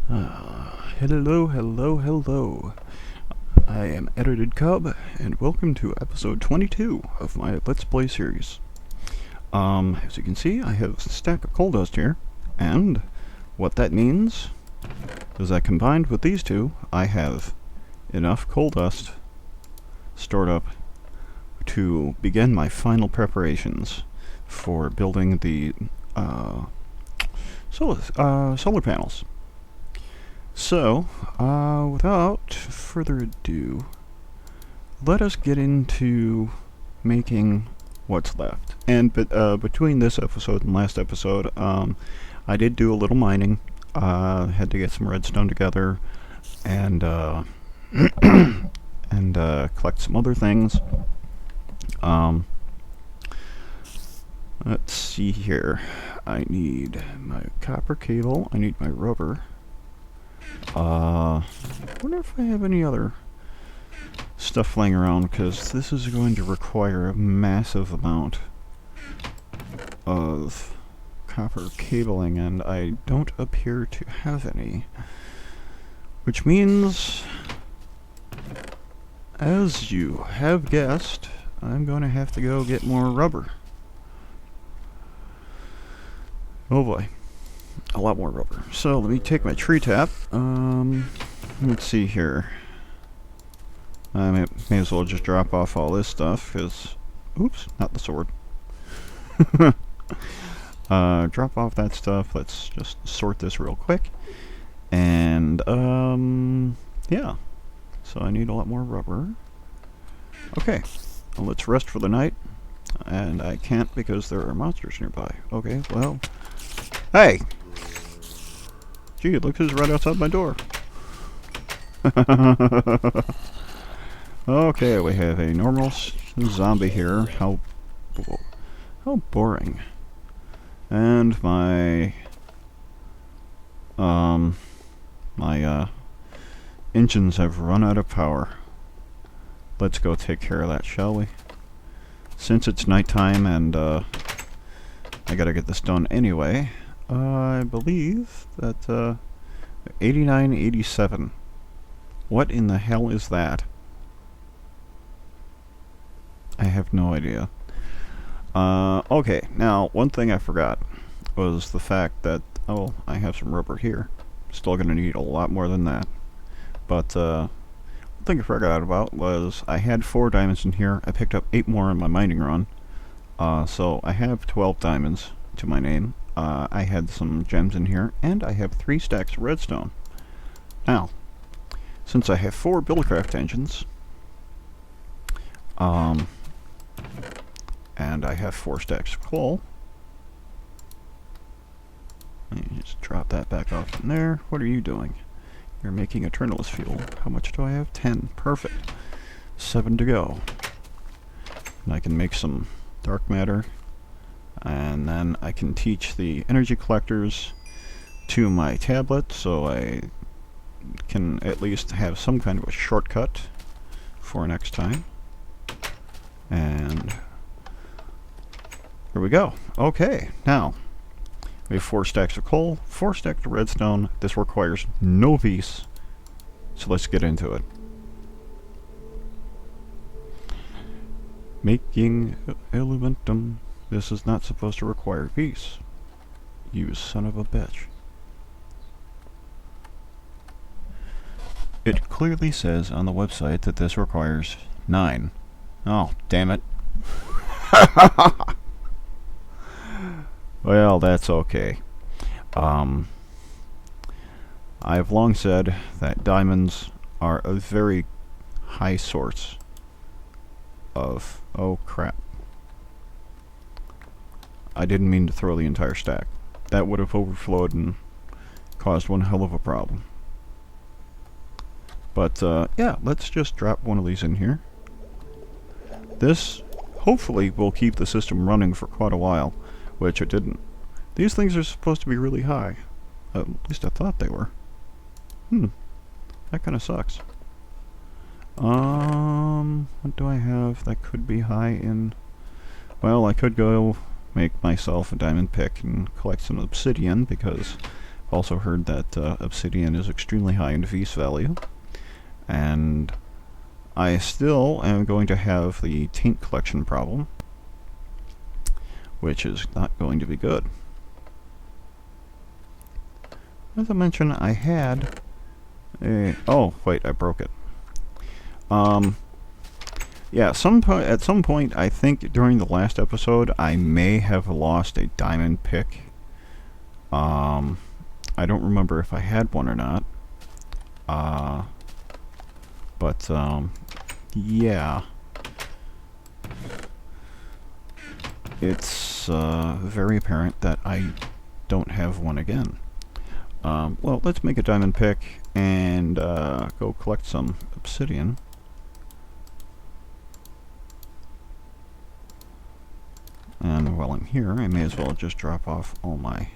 Hello, hello, hello. I am Editedcub, and welcome to episode 22 of my Let's Play series. As you can see, I have a stack of coal dust here, and what that means is that combined with these two, I have enough coal dust stored up to begin my final preparations for building the solar panels. So, without further ado, let us get into making what's left. And between this episode and last episode, I did do a little mining. Had to get some redstone together and collect some other things. Let's see here. I need my copper cable. I need my rubber. I wonder if I have any other stuff laying around, because this is going to require a massive amount of copper cabling, and I don't appear to have any. Which means, as you have guessed, I'm going to have to go get more rubber. Oh boy. A lot more rubber. So let me take my tree tap. Let's see here. I may as well just drop off all this stuff, because... Oops, not the sword. Drop off that stuff. Let's just sort this real quick. And, yeah. So I need a lot more rubber. Okay. Well, let's rest for the night. And I can't because there are monsters nearby. Okay, well... Hey! Gee, look who's right outside my door. Okay, we have a normal zombie here. How boring. And my engines have run out of power. Let's go take care of that, shall we? Since it's nighttime and I gotta get this done anyway. I believe that 8987. What in the hell is that? I have no idea. Okay, now one thing I forgot was the fact that, oh, I have some rubber here. Still gonna need a lot more than that. But one thing I forgot about was I had 4 diamonds in here. I picked up 8 more in my mining run. So I have 12 diamonds to my name. I had some gems in here, and I have 3 stacks of redstone. Now, since I have 4 Buildcraft engines, and I have 4 stacks of coal, let me just drop that back off in there. What are you doing? You're making Eternalist fuel. How much do I have? 10. Perfect. 7 to go. And I can make some dark matter. And then I can teach the energy collectors to my tablet, so I can at least have some kind of a shortcut for next time. And here we go. Okay, now we have 4 stacks of coal, 4 stacks of redstone. This requires no piece, so let's get into it. Making elementum. This is not supposed to require peace. You son of a bitch. It clearly says on the website that this requires 9. Oh, damn it. Well, that's okay. I've long said that diamonds are a very high source of... Oh, crap. I didn't mean to throw the entire stack. That would have overflowed and caused one hell of a problem. But, yeah, let's just drop one of these in here. This, hopefully, will keep the system running for quite a while, which it didn't. These things are supposed to be really high. At least I thought they were. That kind of sucks. What do I have that could be high in... Well, I could go make myself a diamond pick and collect some obsidian, because Also heard that obsidian is extremely high in V's value, and I still am going to have the taint collection problem, which is not going to be good. As I mentioned, I had a... Oh, wait, I broke it. Yeah, at some point, I think during the last episode, I may have lost a diamond pick. I don't remember if I had one or not. But yeah. It's very apparent that I don't have one again. Well, let's make a diamond pick and go collect some obsidian. And while I'm here, I may as well just drop off all my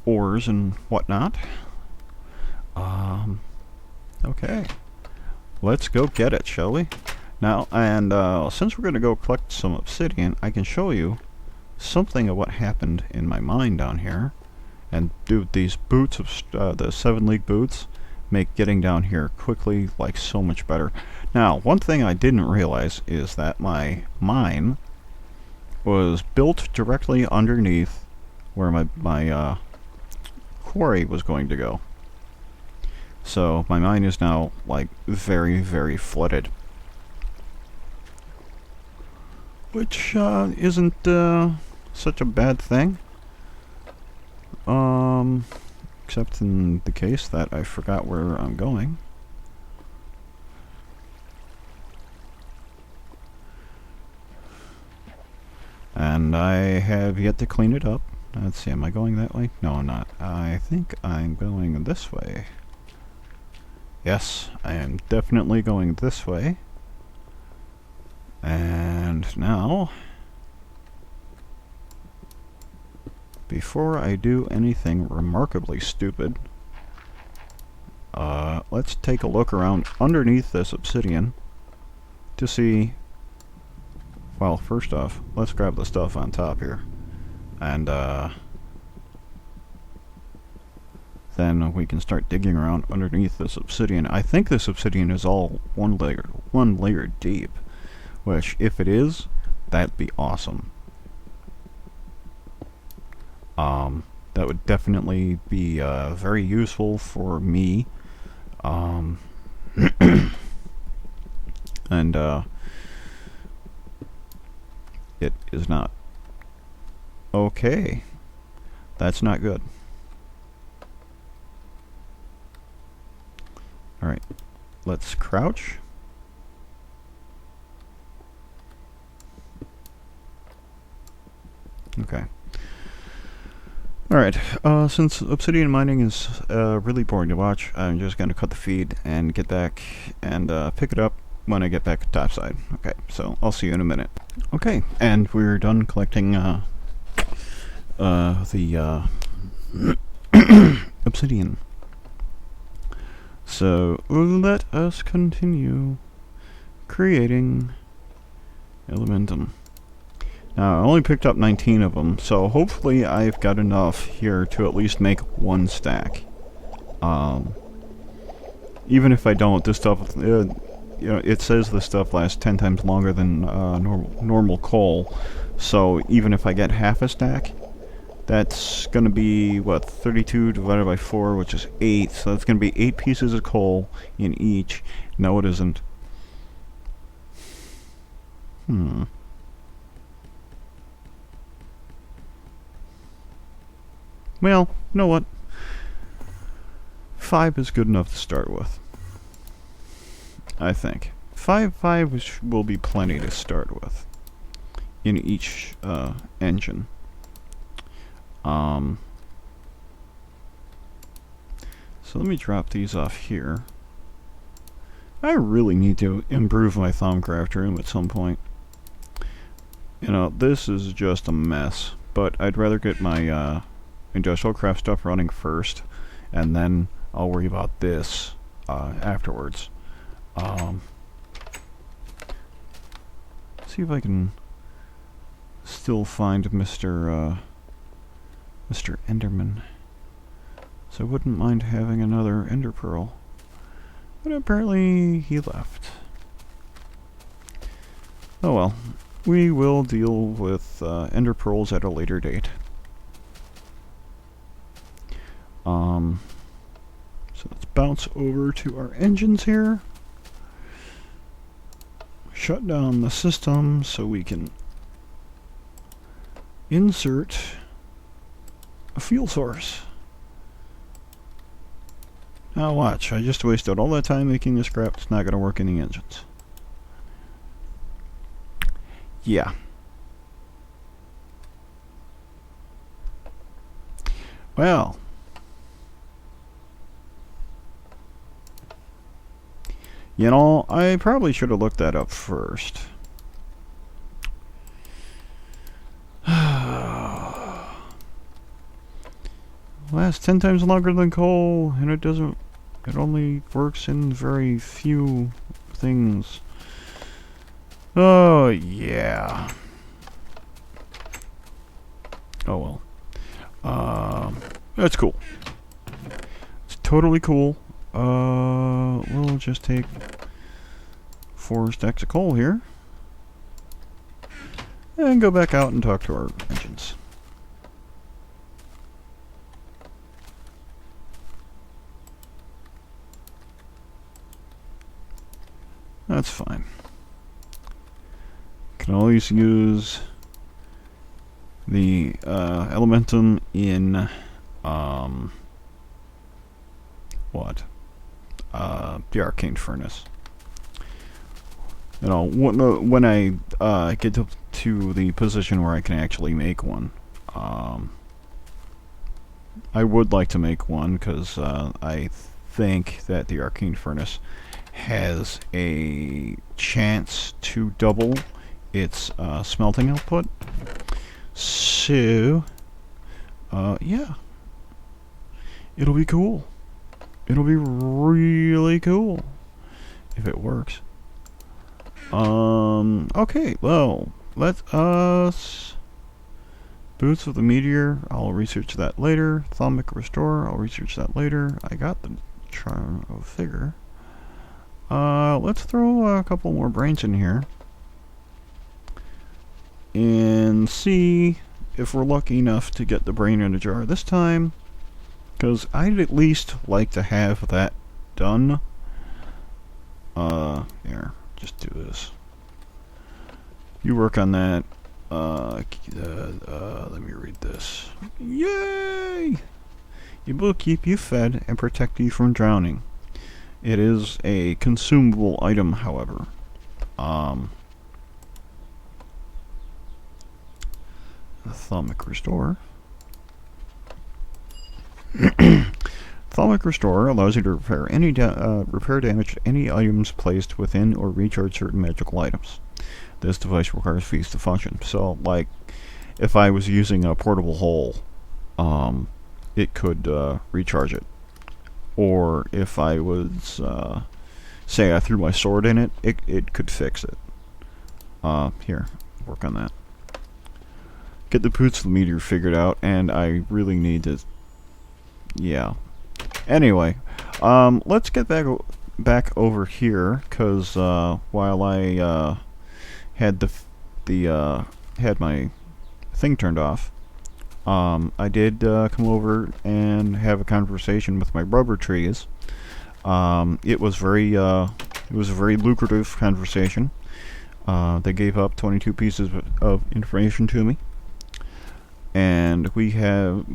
ores and whatnot. Okay. Let's go get it, shall we? Now, and since we're going to go collect some obsidian, I can show you something of what happened in my mine down here. And dude, these boots, of the 7 League boots, make getting down here quickly like so much better. Now, one thing I didn't realize is that my mine was built directly underneath where my quarry was going to go. So my mine is now like very, very flooded, which isn't such a bad thing. Except in the case that I forgot where I'm going. And I have yet to clean it up. Let's see, am I going that way? No, I'm not. I think I'm going this way. Yes, I am definitely going this way. And now, before I do anything remarkably stupid, let's take a look around underneath this obsidian to see... Well, first off, let's grab the stuff on top here. And, then we can start digging around underneath this obsidian. I think this obsidian is all one layer deep, which, if it is, that'd be awesome. That would definitely be very useful for me. And it is not. Okay. That's not good. Alright. Let's crouch. Okay. Alright, since obsidian mining is really boring to watch, I'm just going to cut the feed and get back and pick it up when I get back topside. Okay, so I'll see you in a minute. Okay, and we're done collecting the obsidian. So let us continue creating elementum. Now, I only picked up 19 of them, so hopefully I've got enough here to at least make one stack. Even if I don't, this stuff, you know, it says this stuff lasts 10 times longer than normal coal. So even if I get half a stack, that's going to be, what, 32 divided by 4, which is 8. So that's going to be 8 pieces of coal in each. No, it isn't. Well, you know what? 5 is good enough to start with. I think. 5 will be plenty to start with. In each engine. So let me drop these off here. I really need to improve my Thumbcraft room at some point. You know, this is just a mess. But I'd rather get my industrial craft stuff running first, and then I'll worry about this afterwards. See if I can still find Mr. Enderman. So I wouldn't mind having another ender pearl. But apparently he left. Oh well. We will deal with ender pearls at a later date. So let's bounce over to our engines here. Shut down the system so we can insert a fuel source. Now watch, I just wasted all that time making this crap. It's not going to work in the engines. Yeah. Well. You know, I probably should have looked that up first. Lasts 10 times longer than coal, and it only works in very few things. Oh, yeah. Oh, well. That's cool. It's totally cool. We'll just take 4 stacks of coal here. And go back out and talk to our engines. That's fine. Can always use the elementum in the arcane furnace. You know, when I get to the position where I can actually make one, I would like to make one because I think that the arcane furnace has a chance to double its smelting output. So, yeah, it'll be cool. It'll be really cool if it works. Okay, well, let us... Boots of the Meteor, I'll research that later. Thalmic Restore, I'll research that later. I got the Charm of Figure. Let's throw a couple more brains in here. And see if we're lucky enough to get the brain in a jar this time. Because I'd at least like to have that done. Here, just do this. You work on that. Let me read this. Yay! It will keep you fed and protect you from drowning. It is a consumable item, however. Thalmic Restore. Thalmic Restore allows you to repair any repair damage to any items placed within or recharge certain magical items. This device requires fees to function. So, like, if I was using a portable hole, it could recharge it. Or if I was, say I threw my sword in it, it could fix it. Here, work on that. Get the boots of the meteor figured out, and I really need to... Yeah. Anyway, let's get back over here, because while I had had my thing turned off, I did come over and have a conversation with my rubber trees. It was a very lucrative conversation. They gave up 22 pieces of information to me. And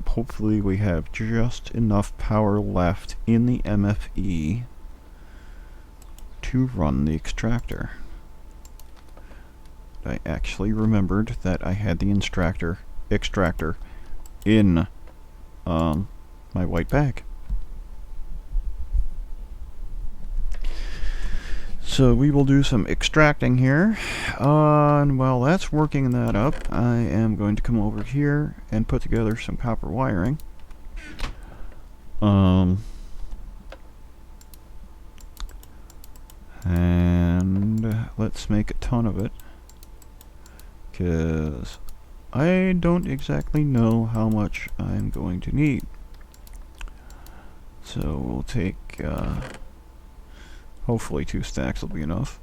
hopefully we have just enough power left in the MFE to run the extractor. I actually remembered that I had the extractor in my white bag. So we will do some extracting here, and while that's working that up, I am going to come over here and put together some copper wiring. And let's make a ton of it, because I don't exactly know how much I'm going to need. So we'll take, hopefully 2 stacks will be enough.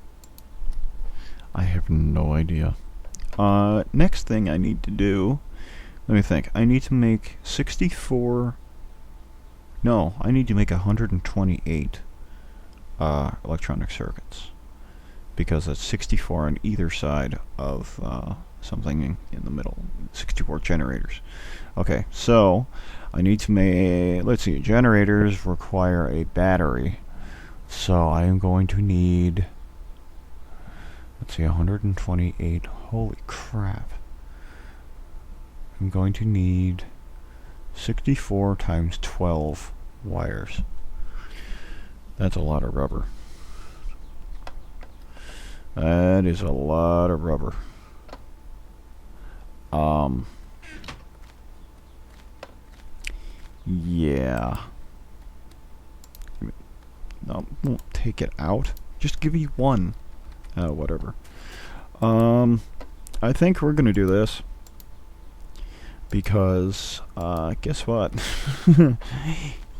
I have no idea. Next thing I need to do, let me think. I need to make 64, no, I need to make 128 electronic circuits, because it's 64 on either side of something in the middle, 64 generators. Okay, so I need to make, let's see, generators require a battery, so I am going to need, let's see, 128, holy crap. I'm going to need 64 times 12 wires. That's a lot of rubber. That is a lot of rubber. Yeah. No, won't take it out. Just give me one. Whatever. I think we're gonna do this because, guess what?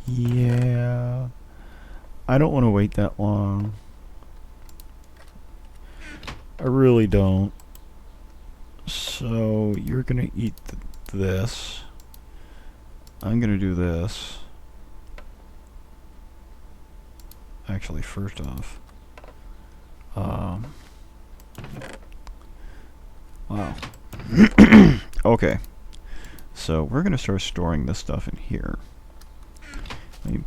Yeah. I don't want to wait that long. I really don't. So you're gonna eat this. I'm gonna do this. Actually, first off, wow. Okay, so we're gonna start storing this stuff in here. Let me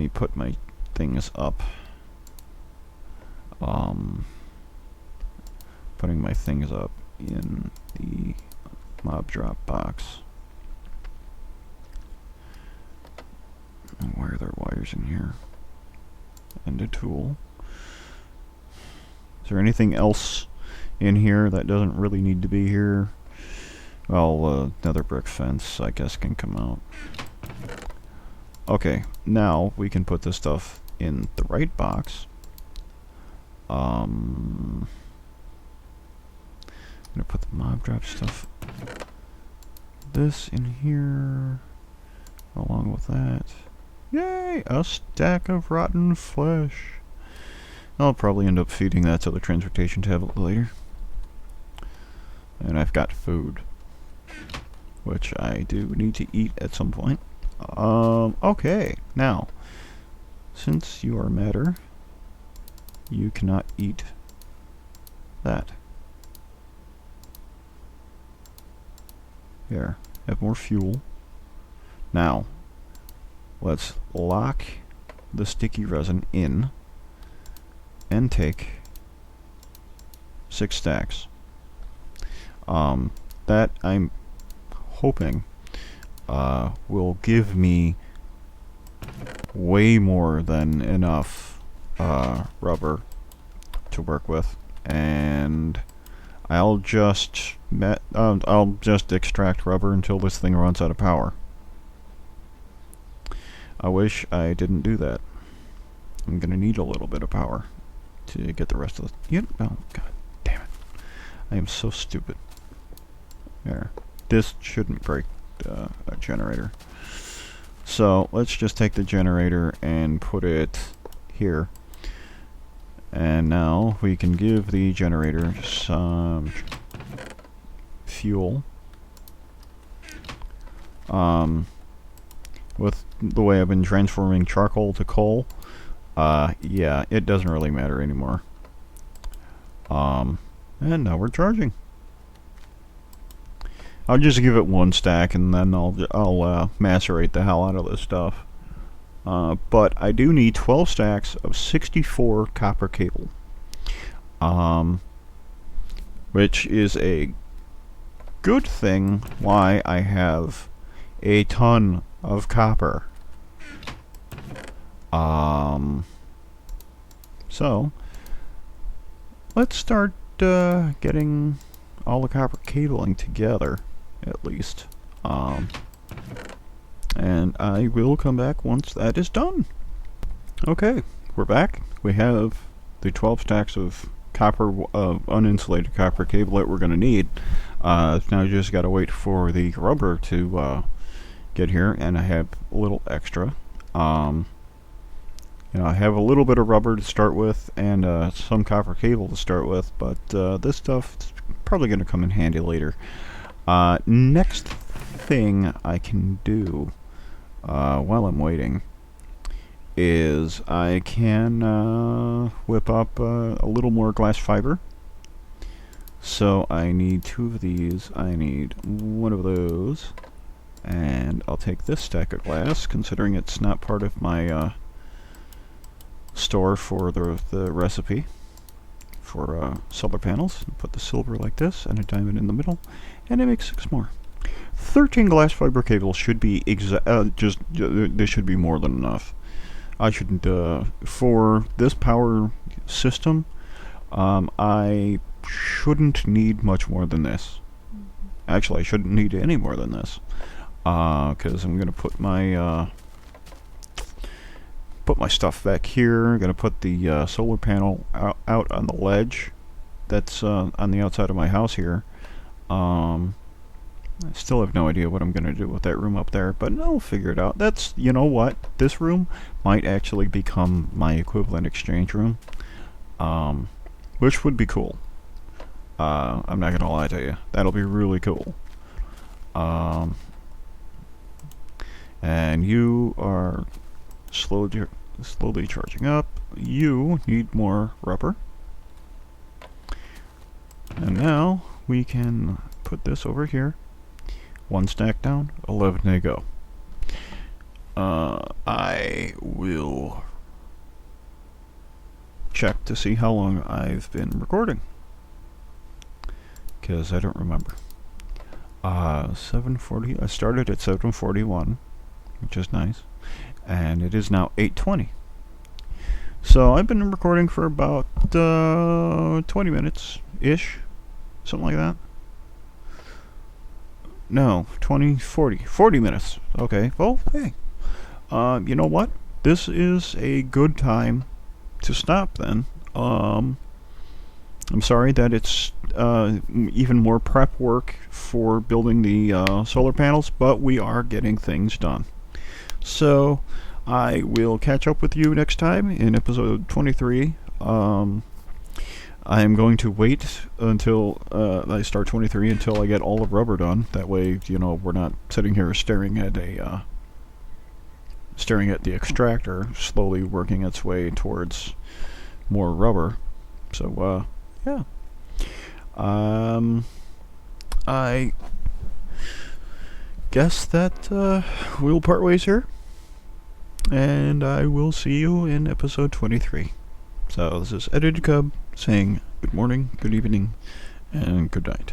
put my things up. Putting my things up in the mob drop box. And why are there wires in here? And a tool. Is there anything else in here that doesn't really need to be here? Well, another brick fence, I guess, can come out. Okay, now we can put this stuff in the right box. I'm gonna put the mob drop stuff, this in here, along with that. Yay! A stack of rotten flesh. I'll probably end up feeding that to the transportation tablet later. And I've got food, which I do need to eat at some point. Okay, now, since you are matter, you cannot eat that. Here, have more fuel. Now, let's lock the sticky resin in and take 6 stacks. That I'm hoping will give me way more than enough rubber to work with, and I'll just extract rubber until this thing runs out of power. I wish I didn't do that. I'm gonna need a little bit of power to get the rest of the. Oh, god damn it! I am so stupid. There. This shouldn't break a generator. So let's just take the generator and put it here. And now we can give the generator some fuel. With the way I've been transforming charcoal to coal, yeah, it doesn't really matter anymore. And now we're charging. I'll just give it 1 stack and then I'll macerate the hell out of this stuff. But I do need 12 stacks of 64 copper cable, which is a good thing why I have a ton of copper. So let's start getting all the copper cabling together, at least. And I will come back once that is done. Okay, we're back. We have the 12 stacks of copper, uninsulated copper cable that we're going to need. Now you just got to wait for the rubber to get here, and I have a little extra. I have a little bit of rubber to start with, and some copper cable to start with, but this stuff is probably going to come in handy later. Next thing I can do while I'm waiting is I can whip up a little more glass fiber. So I need 2 of these, I need 1 of those, and I'll take this stack of glass, considering it's not part of my store for the recipe for solar panels. Put the silver like this, and a diamond in the middle, and it makes 6 more. 13 glass fiber cables should be they should be more than enough. I shouldn't, for this power system, I shouldn't need much more than this. Actually, I shouldn't need any more than this, because I'm going to put my stuff back here. I'm going to put the solar panel out on the ledge that's on the outside of my house here. I still have no idea what I'm going to do with that room up there, but I'll figure it out. That's, you know what, this room might actually become my equivalent exchange room, which would be cool. I'm not gonna lie to you, that'll be really cool. And you are slowly charging up. You need more rubber. And now we can put this over here. 1 stack down, 11 to go. I will check to see how long I've been recording, because I don't remember. 7:40. I started at 7:41, which is nice, and it is now 8:20. So I've been recording for about 20 minutes ish, something like that. No, 40 minutes. Okay. Well, hey, you know what? This is a good time to stop then. I'm sorry that it's even more prep work for building the solar panels, but we are getting things done. So I will catch up with you next time in episode 23. I'm going to wait until I start 23 until I get all the rubber done. That way, we're not sitting here staring at the extractor slowly working its way towards more rubber. So yeah. I guess that we'll part ways here, and I will see you in episode 23. So this is Editedcub saying good morning, good evening, and good night.